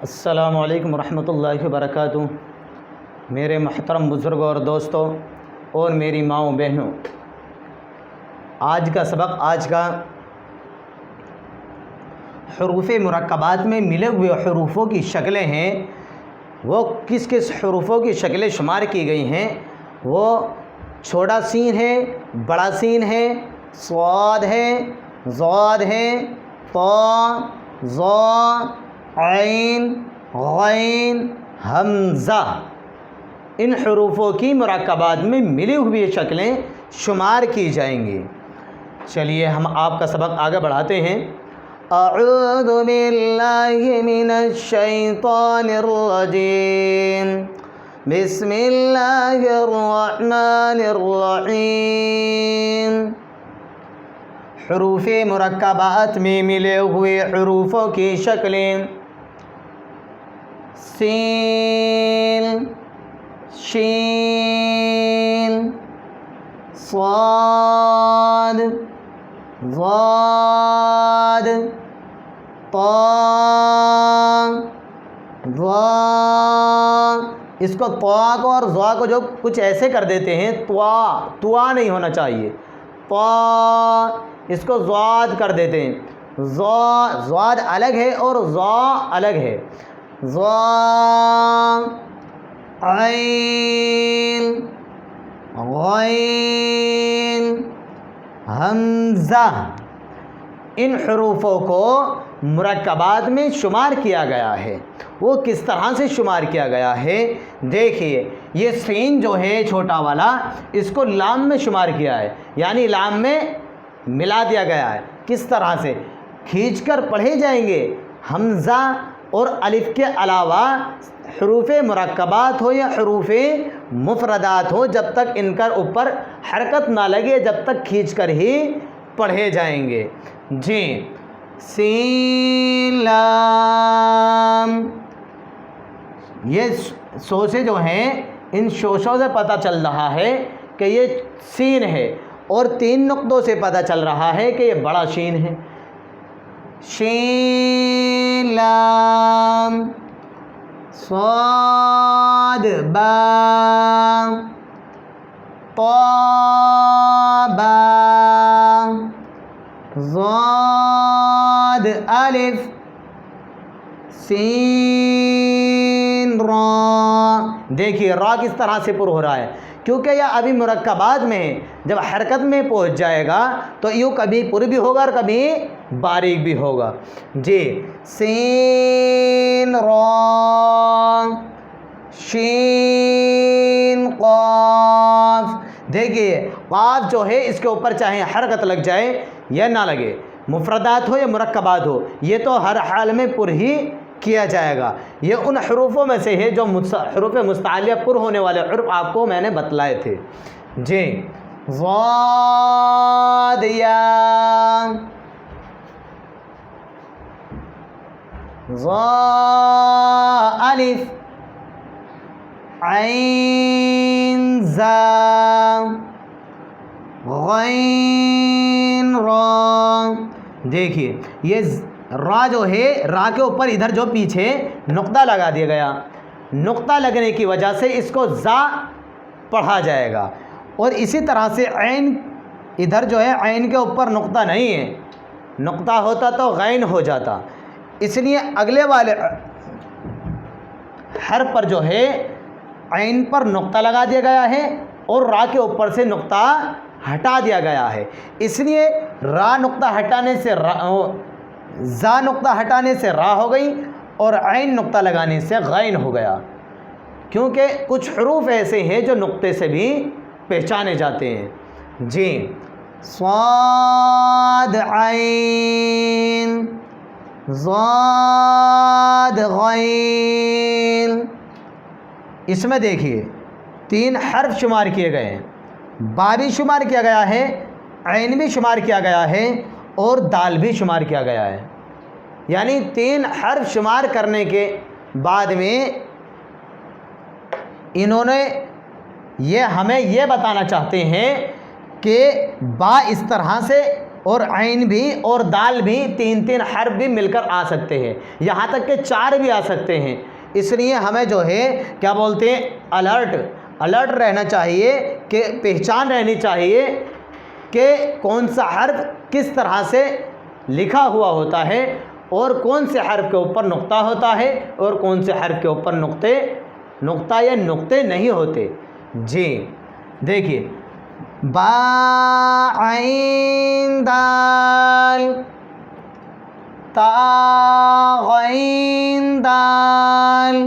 السلام علیکم ورحمۃ اللہ وبرکاتہ۔ میرے محترم بزرگوں اور دوستوں اور میری ماؤں بہنوں، آج کا سبق حروف مرکبات میں ملے ہوئے حروفوں کی شکلیں ہیں، وہ کس کس حروفوں کی شکلیں شمار کی گئی ہیں۔ وہ چھوٹا سین ہے، بڑا سین ہے، صاد ہے، ضاد ہے، طا، ظا، عین، غین، حمزہ۔ ان حروفوں کی مرکبات میں ملی ہوئی شکلیں شمار کی جائیں گی۔ چلیے ہم آپ کا سبق آگے بڑھاتے ہیں۔ اعوذ باللہ من الشیطان الرجیم، بسم اللہ الرحمن الرحیم۔ حروف مرکبات میں ملے ہوئے حروفوں کی شکلیں: سین، شین، صاد، ضاد، طا، ظا۔ اس کو طا کو اور ظا کو جو کچھ ایسے کر دیتے ہیں، طوا نہیں ہونا چاہیے، طا، اس کو ضاد کر دیتے ہیں، ضاد الگ ہے اور ظا الگ ہے، ظا، عین، غین، حمزہ۔ ان حروفوں کو مرکبات میں شمار کیا گیا ہے۔ وہ کس طرح سے شمار کیا گیا ہے؟ دیکھیے، یہ سین جو ہے چھوٹا والا، اس کو لام میں شمار کیا ہے، یعنی لام میں ملا دیا گیا ہے۔ کس طرح سے؟ کھینچ کر پڑھے جائیں گے۔ حمزہ اور الف کے علاوہ حروف مرکبات ہو یا حروف مفردات ہو، جب تک ان کا اوپر حرکت نہ لگے، جب تک کھینچ کر ہی پڑھے جائیں گے۔ جی، سین، لام۔ یہ شوشے جو ہیں، ان شوشوں سے پتہ چل رہا ہے کہ یہ سین ہے، اور 3 نقطوں سے پتہ چل رہا ہے کہ یہ بڑا شین ہے۔ شین، لام، صاد، با، طا، با، ضاد، الف، سین، را۔ دیکھیے را کس طرح سے پر ہو رہا ہے، کیونکہ یہ ابھی مرکبات میں ہے۔ جب حرکت میں پہنچ جائے گا تو یوں کبھی پر بھی ہوگا اور کبھی باریک بھی ہوگا۔ جی، سین، را، شین، قاف۔ دیکھیے قاف جو ہے، اس کے اوپر چاہے حرکت لگ جائے یا نہ لگے، مفردات ہو یا مرکبات ہو، یہ تو ہر حال میں پر ہی کیا جائے گا۔ یہ ان حروفوں میں سے ہے جو حروف مستعلیہ پر ہونے والے حروف آپ کو میں نے بتلائے تھے۔ جی، ضاد، یا، ظا، الف، عین، زا، غین، را۔ دیکھیے یہ را جو ہے، را کے اوپر ادھر جو پیچھے نقطہ لگا دیا گیا، نقطہ لگنے کی وجہ سے اس کو زا پڑھا جائے گا۔ اور اسی طرح سے عین، ادھر جو ہے عین کے اوپر نقطہ نہیں ہے، نقطہ ہوتا تو غین ہو جاتا، اس لیے اگلے والے حرف پر جو ہے عین پر نقطہ لگا دیا گیا ہے اور را کے اوپر سے نقطہ ہٹا دیا گیا ہے۔ اس لیے را نقطہ ہٹانے سے زا نقطہ ہٹانے سے را ہو گئی اور عین نقطہ لگانے سے غین ہو گیا، کیونکہ کچھ حروف ایسے ہیں جو نقطے سے بھی پہچانے جاتے ہیں۔ جی، صاد، عین، ضاد، غین۔ اس میں دیکھیے 3 حرف شمار کیے گئے ہیں، با بھی شمار کیا گیا ہے، عین بھی شمار کیا گیا ہے اور دال بھی شمار کیا گیا ہے۔ یعنی 3 حرف شمار کرنے کے بعد میں انہوں نے ہمیں یہ بتانا چاہتے ہیں کہ با اس طرح سے اور عین بھی اور دال بھی 3 حرف بھی مل کر آ سکتے ہیں، یہاں تک کہ 4 بھی آ سکتے ہیں۔ اس لیے ہمیں جو ہے کیا بولتے ہیں، الرٹ رہنا چاہیے، کہ پہچان رہنی چاہیے کہ کون سا حرف کس طرح سے لکھا ہوا ہوتا ہے، اور کون سے حرف کے اوپر نقطہ ہوتا ہے اور کون سے حرف کے اوپر نقطہ یا نقطے نہیں ہوتے۔ جی دیکھیے، با عین دال، تا غین دال۔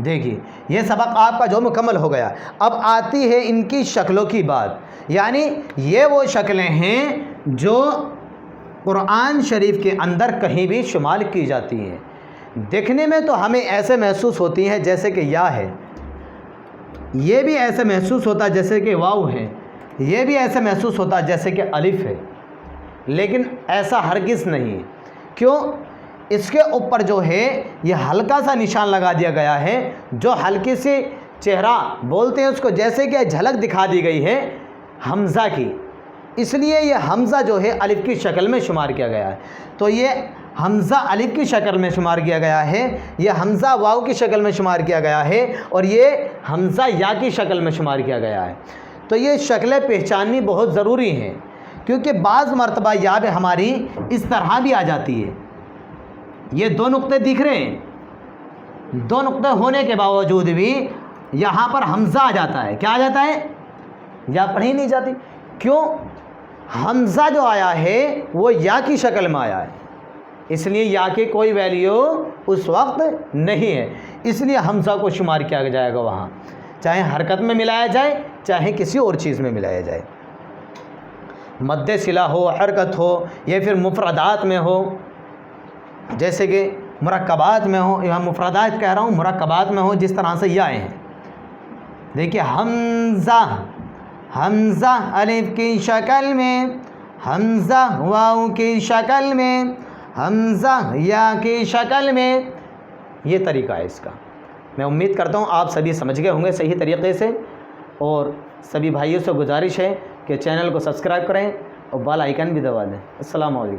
دیکھیے یہ سبق آپ کا جو مکمل ہو گیا۔ اب آتی ہے ان کی شکلوں کی بات، یعنی یہ وہ شکلیں ہیں جو قرآن شریف کے اندر کہیں بھی شمار کی جاتی ہیں۔ دیکھنے میں تو ہمیں ایسے محسوس ہوتی ہیں جیسے کہ یا ہے، یہ بھی ایسے محسوس ہوتا ہے جیسے کہ واو ہے، یہ بھی ایسے محسوس ہوتا ہے جیسے کہ الف ہے، لیکن ایسا ہرگز نہیں۔ کیوں؟ اس کے اوپر جو ہے یہ ہلکا سا نشان لگا دیا گیا ہے، جو ہلکی سی چہرہ بولتے ہیں اس کو، جیسے کہ جھلک دکھا دی گئی ہے حمزہ کی، اس لیے یہ حمزہ جو ہے الف کی شکل میں شمار کیا گیا ہے۔ تو یہ حمزہ الف کی شکل میں شمار کیا گیا ہے، یہ حمزہ واو کی شکل میں شمار کیا گیا ہے، اور یہ حمزہ یا کی شکل میں شمار کیا گیا ہے۔ تو یہ شکلیں پہچاننی بہت ضروری ہیں، کیونکہ بعض مرتبہ یا بھی ہماری اس طرح بھی آ جاتی ہے۔ یہ 2 نقطے دکھ رہے ہیں، 2 نقطے ہونے کے باوجود بھی یہاں پر حمزہ آ جاتا ہے۔ کیا آ جاتا ہے؟ یا پڑھی نہیں جاتی۔ کیوں؟ حمزہ جو آیا ہے وہ یا کی شکل میں آیا ہے، اس لیے یا کی کوئی ویلیو اس وقت نہیں ہے، اس لیے حمزہ کو شمار کیا جائے گا وہاں، چاہے حرکت میں ملایا جائے چاہے کسی اور چیز میں ملایا جائے، مد صلہ ہو، حرکت ہو، یا پھر مفردات میں ہو، جیسے کہ مرکبات میں ہو، یا مفردات کہہ رہا ہوں، مرکبات میں ہو، جس طرح سے یا ہیں۔ دیکھیے حمزہ الف کی شکل میں، حمزہ واو کی شکل میں، حمزہ یا کی شکل میں، یہ طریقہ ہے اس کا۔ میں امید کرتا ہوں آپ سبھی سمجھ گئے ہوں گے صحیح طریقے سے، اور سبھی بھائیوں سے گزارش ہے کہ چینل کو سبسکرائب کریں اور بیل آئیکن بھی دبا دیں۔ السلام علیکم۔